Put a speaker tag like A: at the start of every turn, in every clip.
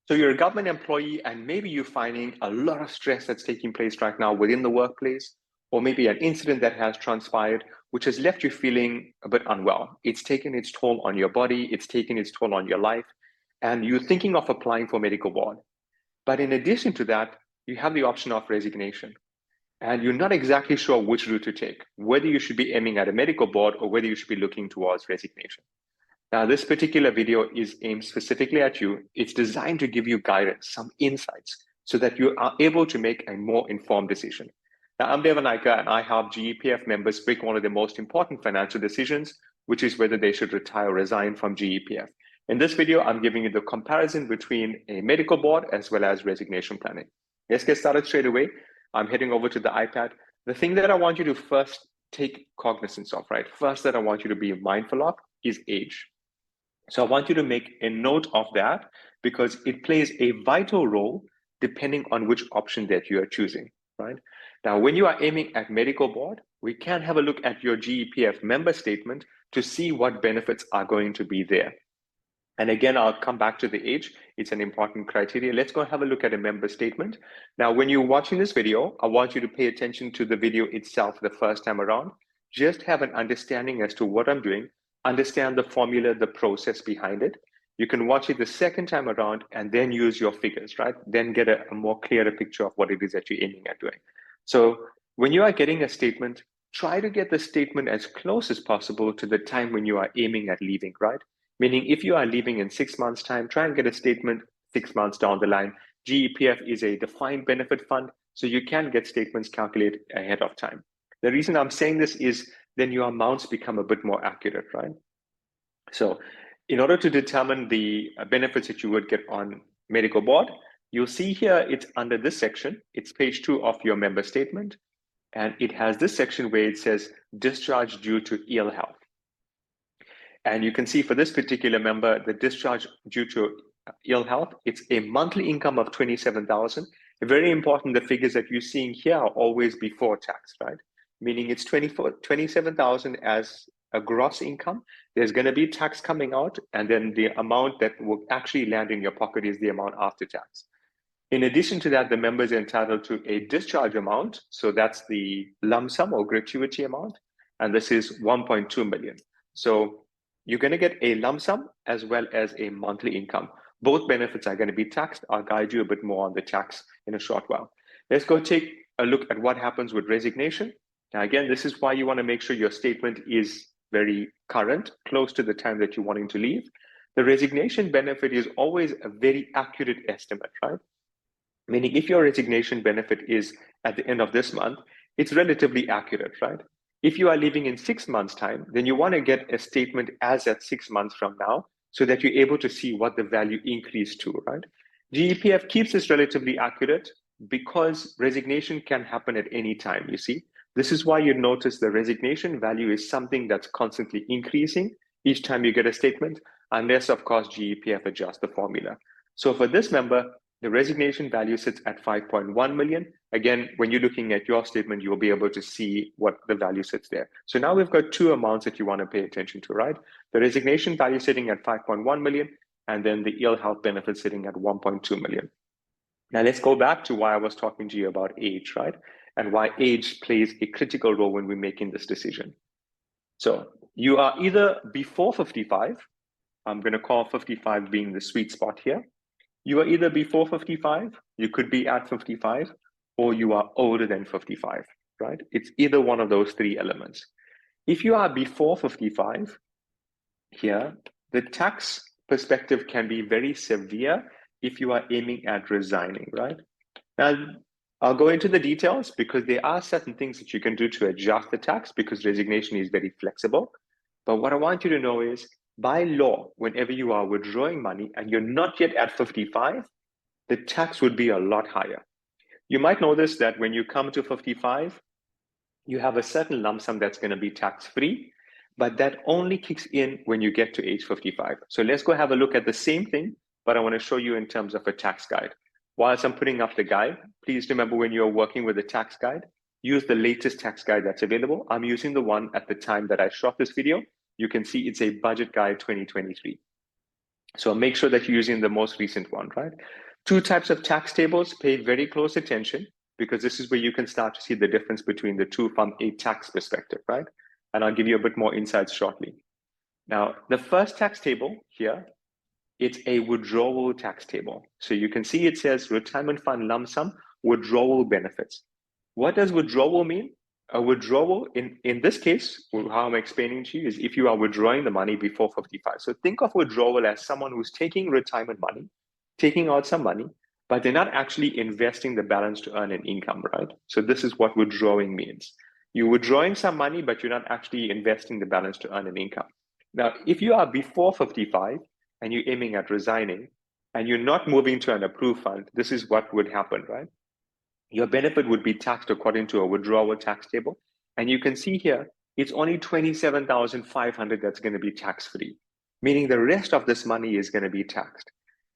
A: So you're a government employee and maybe you're finding a lot of stress that's taking place right now within the workplace, or maybe an incident that has transpired, which has left you feeling a bit unwell. It's taken its toll on your body, it's taken its toll on your life, and you're thinking of applying for medical board. But in addition to that, you have the option of resignation. And you're not exactly sure which route to take, whether you should be aiming at a medical board or whether you should be looking towards resignation. Now, this particular video is aimed specifically at you. It's designed to give you guidance, some insights, so that you are able to make a more informed decision. Now, I'm Devanaika, and I help GEPF members make one of the most important financial decisions, which is whether they should retire or resign from GEPF. In this video, I'm giving you the comparison between a medical board as well as resignation planning. Let's get started straight away. I'm heading over to the iPad. The thing that I want you to first take cognizance of, right? First that I want you to be mindful of is age. So I want you to make a note of that because it plays a vital role depending on which option that you are choosing, right? Now, when you are aiming at medical board, we can have a look at your GEPF member statement to see what benefits are going to be there. And again, I'll come back to the age. It's an important criteria. Let's go have a look at a member statement. Now, when you're watching this video, I want you to pay attention to the video itself the first time around. Just have an understanding as to what I'm doing. Understand the formula, the process behind it. You can watch it the second time around and then use your figures, right? Then get a more clearer picture of what it is that you're aiming at doing. So when you are getting a statement, try to get the statement as close as possible to the time when you are aiming at leaving, right? Meaning if you are leaving in 6 months' time, try and get a statement 6 months down the line. GEPF is a defined benefit fund, so you can get statements calculated ahead of time. The reason I'm saying this is then your amounts become a bit more accurate, right? So in order to determine the benefits that you would get on medical board, you'll see here it's under this section. It's page 2 of your member statement. And it has this section where it says discharge due to ill health. And you can see for this particular member, the discharge due to ill health, it's a monthly income of $27,000. Very important, the figures that you're seeing here are always before tax, right? Meaning it's $27,000 as a gross income. There's going to be tax coming out, and then the amount that will actually land in your pocket is the amount after tax. In addition to that, the member is entitled to a discharge amount. So that's the lump sum or gratuity amount. And this is 1.2 million. So you're going to get a lump sum as well as a monthly income. Both benefits are going to be taxed. I'll guide you a bit more on the tax in a short while. Let's go take a look at what happens with resignation. Now, again, this is why you want to make sure your statement is very current, close to the time that you're wanting to leave. The resignation benefit is always a very accurate estimate, right? Meaning if your resignation benefit is at the end of this month, it's relatively accurate, right? If you are leaving in 6 months' time, then you want to get a statement as at 6 months from now so that you're able to see what the value increased to, right? GEPF keeps this relatively accurate because resignation can happen at any time, you see. This is why you notice the resignation value is something that's constantly increasing each time you get a statement, unless, of course, GEPF adjusts the formula. So for this member, the resignation value sits at 5.1 million. Again, when you're looking at your statement, you'll be able to see what the value sits there. So now we've got two amounts that you want to pay attention to, right? The resignation value sitting at 5.1 million, and then the ill health benefit sitting at 1.2 million. Now let's go back to why I was talking to you about age, right? And why age plays a critical role when we're making this decision. So you are either before 55, I'm going to call 55 being the sweet spot here. You are either before 55, you could be at 55, or you are older than 55, right? It's either one of those three elements. If you are before 55, here, the tax perspective can be very severe if you are aiming at resigning, right? Now, I'll go into the details because there are certain things that you can do to adjust the tax because resignation is very flexible. But what I want you to know is, by law, whenever you are withdrawing money and you're not yet at 55, the tax would be a lot higher. You might notice that when you come to 55, you have a certain lump sum that's going to be tax-free, but that only kicks in when you get to age 55. So let's go have a look at the same thing, but I want to show you in terms of a tax guide. Whilst I'm putting up the guide, please remember when you're working with a tax guide, use the latest tax guide that's available. I'm using the one at the time that I shot this video. You can see it's a budget guide 2023. So make sure that you're using the most recent one, right? Two types of tax tables, pay very close attention because this is where you can start to see the difference between the two from a tax perspective, right? And I'll give you a bit more insights shortly. Now, the first tax table here, it's a withdrawal tax table. So you can see it says retirement fund lump sum withdrawal benefits. What does withdrawal mean? A withdrawal, in this case, how I'm explaining to you is if you are withdrawing the money before 55. So think of withdrawal as someone who's taking retirement money, taking out some money, but they're not actually investing the balance to earn an income, right? So this is what withdrawing means. You're withdrawing some money, but you're not actually investing the balance to earn an income. Now, if you are before 55 and you're aiming at resigning and you're not moving to an approved fund, this is what would happen, right? Your benefit would be taxed according to a withdrawal tax table. And you can see here, it's only 27,500 that's going to be tax-free, meaning the rest of this money is going to be taxed.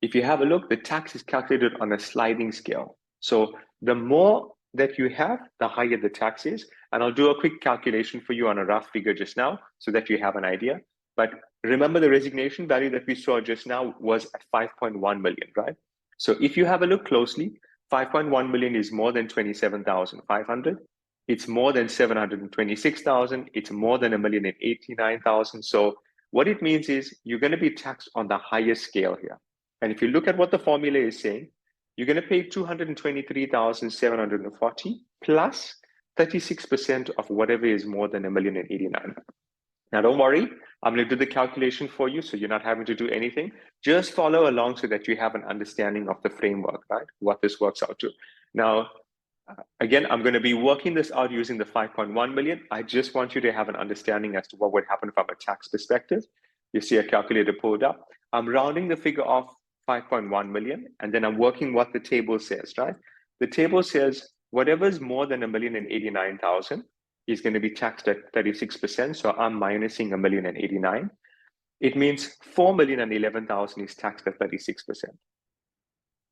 A: If you have a look, the tax is calculated on a sliding scale. So the more that you have, the higher the tax is. And I'll do a quick calculation for you on a rough figure just now so that you have an idea. But remember the resignation value that we saw just now was at 5.1 million, right? So if you have a look closely, 5.1 million is more than 27,500. It's more than 726,000. It's more than 1,089,000. So what it means is you're going to be taxed on the highest scale here. And if you look at what the formula is saying, you're going to pay 223,740 plus 36% of whatever is more than 1,089,000. Now, don't worry, I'm going to do the calculation for you, so you're not having to do anything. Just follow along so that you have an understanding of the framework, right? What this works out to. Now, again, I'm going to be working this out using the 5.1 million. I just want you to have an understanding as to what would happen from a tax perspective. You see a calculator pulled up. I'm rounding the figure off 5.1 million, and then I'm working what the table says, right? The table says whatever is more than 1,089,000 is going to be taxed at 36%. So I'm minusing 1,089,000. It means 4,011,000 is taxed at 36%.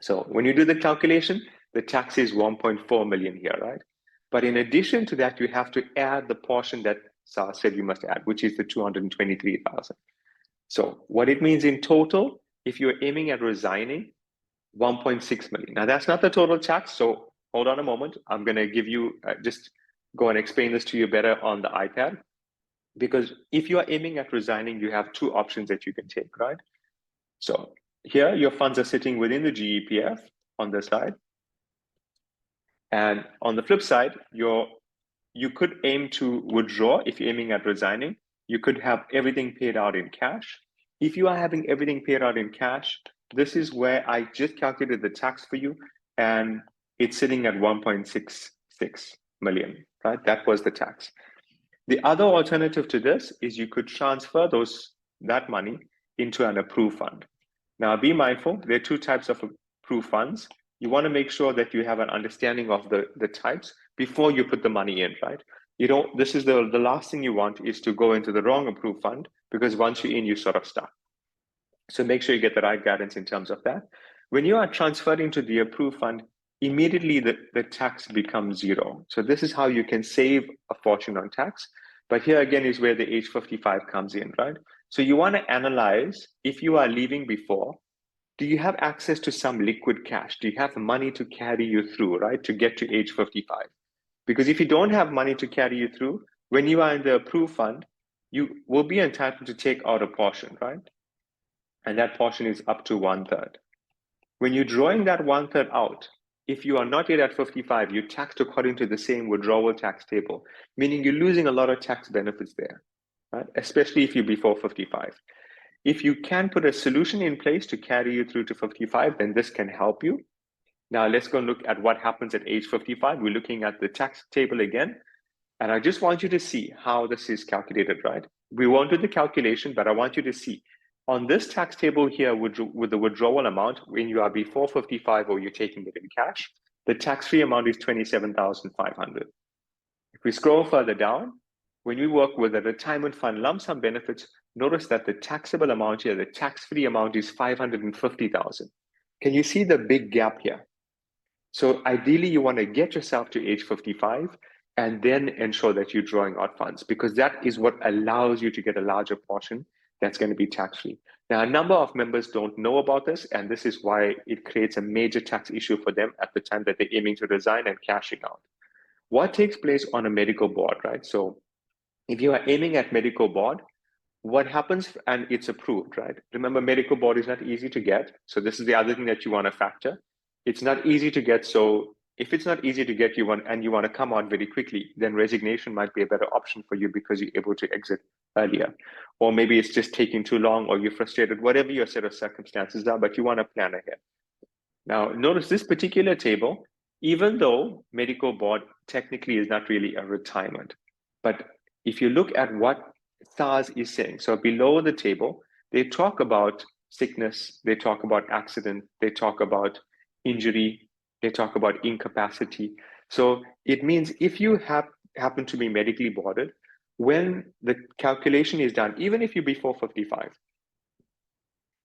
A: So when you do the calculation, the tax is 1.4 million here, right? But in addition to that, you have to add the portion that Sar said you must add, which is the 223,000. So what it means in total, if you're aiming at resigning, 1.6 million. Now that's not the total tax. So hold on a moment. I'm going to give you just go and explain this to you better on the iPad. Because if you are aiming at resigning, you have two options that you can take, right? So here, your funds are sitting within the GEPF on this side. And on the flip side, you could aim to withdraw if you're aiming at resigning. You could have everything paid out in cash. If you are having everything paid out in cash, this is where I just calculated the tax for you, and it's sitting at 1.66 million, right? That was the tax. The other alternative to this is you could transfer that money into an approved fund. Now, be mindful, there are two types of approved funds. You want to make sure that you have an understanding of the types before you put the money in, right? This is the last thing you want is to go into the wrong approved fund, because once you're in, you're sort of stuck. So make sure you get the right guidance in terms of that. When you are transferring to the approved fund, immediately the tax becomes zero. So this is how you can save a fortune on tax. But here again is where the age 55 comes in, right? So you want to analyze, if you are leaving before, do you have access to some liquid cash? Do you have money to carry you through, right? To get to age 55. Because if you don't have money to carry you through, when you are in the approved fund, you will be entitled to take out a portion, right? And that portion is up to 1/3. When you're drawing that 1/3 out, if you are not yet at 55, you're taxed according to the same withdrawal tax table, meaning you're losing a lot of tax benefits there, right? Especially if you're before 55. If you can put a solution in place to carry you through to 55, then this can help you. Now let's go and look at what happens at age 55. We're looking at the tax table again. And I just want you to see how this is calculated, right? We won't do the calculation, but I want you to see. On this tax table here with the withdrawal amount, when you are before 55 or you're taking it in cash, the tax-free amount is 27,500. If we scroll further down, when we work with the retirement fund lump sum benefits, notice that the taxable amount here, the tax-free amount is 550,000. Can you see the big gap here? So ideally, you want to get yourself to age 55 and then ensure that you're drawing out funds, because that is what allows you to get a larger portion that's going to be tax-free. Now, a number of members don't know about this, and this is why it creates a major tax issue for them at the time that they're aiming to resign and cashing out. What takes place on a medical board, right? So if you are aiming at medical board, what happens, and it's approved, right? Remember, medical board is not easy to get. So this is the other thing that you want to factor. It's not easy to get. So if it's not easy to get, you want to come out very quickly, then resignation might be a better option for you because you're able to exit earlier. Or maybe it's just taking too long, or you're frustrated, whatever your set of circumstances are, but you want to plan ahead. Now, notice this particular table, even though medical board technically is not really a retirement, but if you look at what SARS is saying, so below the table, they talk about sickness, they talk about accident, they talk about injury, they talk about incapacity. So it means if you happen to be medically boarded, when the calculation is done, even if you're before 55,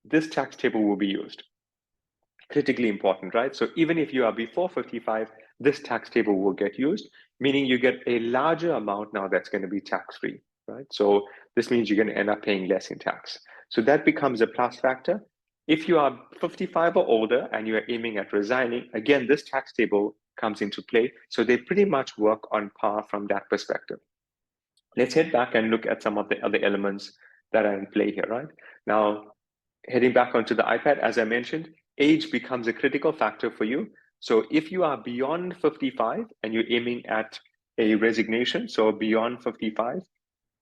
A: this tax table will be used. Critically important, right? So even if you are before 55, this tax table will get used, meaning you get a larger amount now that's going to be tax-free, right? So this means you're going to end up paying less in tax. So that becomes a plus factor. If you are 55 or older and you are aiming at resigning, again, this tax table comes into play. So they pretty much work on par from that perspective. Let's head back and look at some of the other elements that are in play here, right? Now, heading back onto the iPad, as I mentioned, age becomes a critical factor for you. So if you are beyond 55 and you're aiming at a resignation, so beyond 55,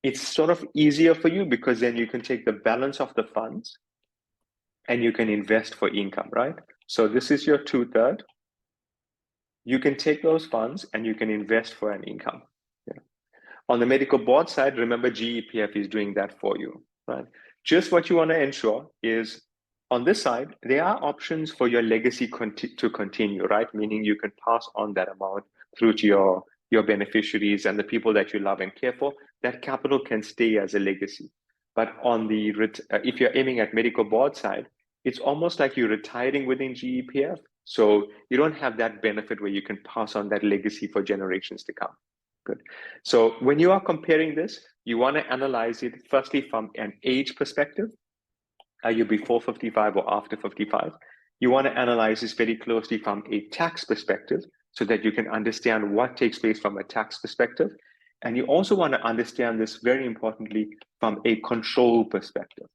A: it's sort of easier for you because then you can take the balance of the funds and you can invest for income, right? So this is your 2/3. You can take those funds and you can invest for an income. Yeah. On the medical board side, remember GEPF is doing that for you, right? Just what you want to ensure is on this side, there are options for your legacy to continue, right? Meaning you can pass on that amount through to your beneficiaries and the people that you love and care for. That capital can stay as a legacy. But on the if you're aiming at medical board side, it's almost like you're retiring within GEPF. So you don't have that benefit where you can pass on that legacy for generations to come. Good. So when you are comparing this, you want to analyze it firstly from an age perspective. Are you before 55 or after 55? You want to analyze this very closely from a tax perspective so that you can understand what takes place from a tax perspective. And you also want to understand this very importantly from a control perspective,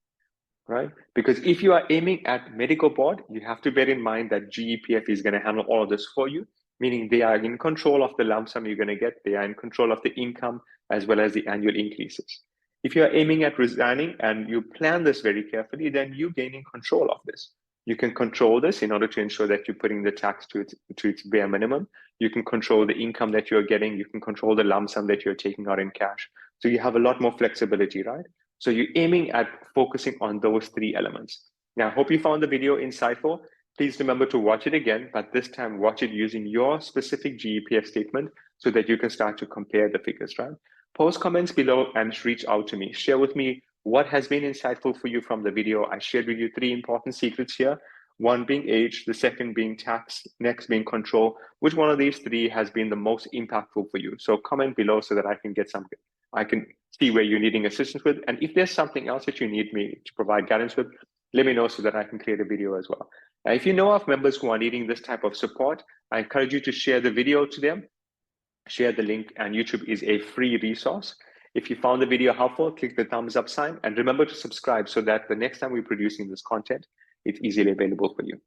A: right? Because if you are aiming at medical board, you have to bear in mind that GEPF is going to handle all of this for you, meaning they are in control of the lump sum you're going to get. They are in control of the income as well as the annual increases. If you are aiming at resigning and you plan this very carefully, then you're gaining control of this. You can control this in order to ensure that you're putting the tax to its bare minimum. You can control the income that you're getting. You can control the lump sum that you're taking out in cash. So you have a lot more flexibility, right? So you're aiming at focusing on those three elements. Now, I hope you found the video insightful. Please remember to watch it again, but this time watch it using your specific GEPF statement so that you can start to compare the figures, right? Post comments below and reach out to me. Share with me what has been insightful for you from the video. I shared with you 3 important secrets here. One being age, the second being tax, next being control. Which one of these 3 has been the most impactful for you? So comment below so that I can get something. I can see where you're needing assistance with. And if there's something else that you need me to provide guidance with, let me know so that I can create a video as well. Now, if you know of members who are needing this type of support, I encourage you to share the video to them. Share the link, and YouTube is a free resource. If you found the video helpful, click the thumbs up sign and remember to subscribe so that the next time we're producing this content, it's easily available for you.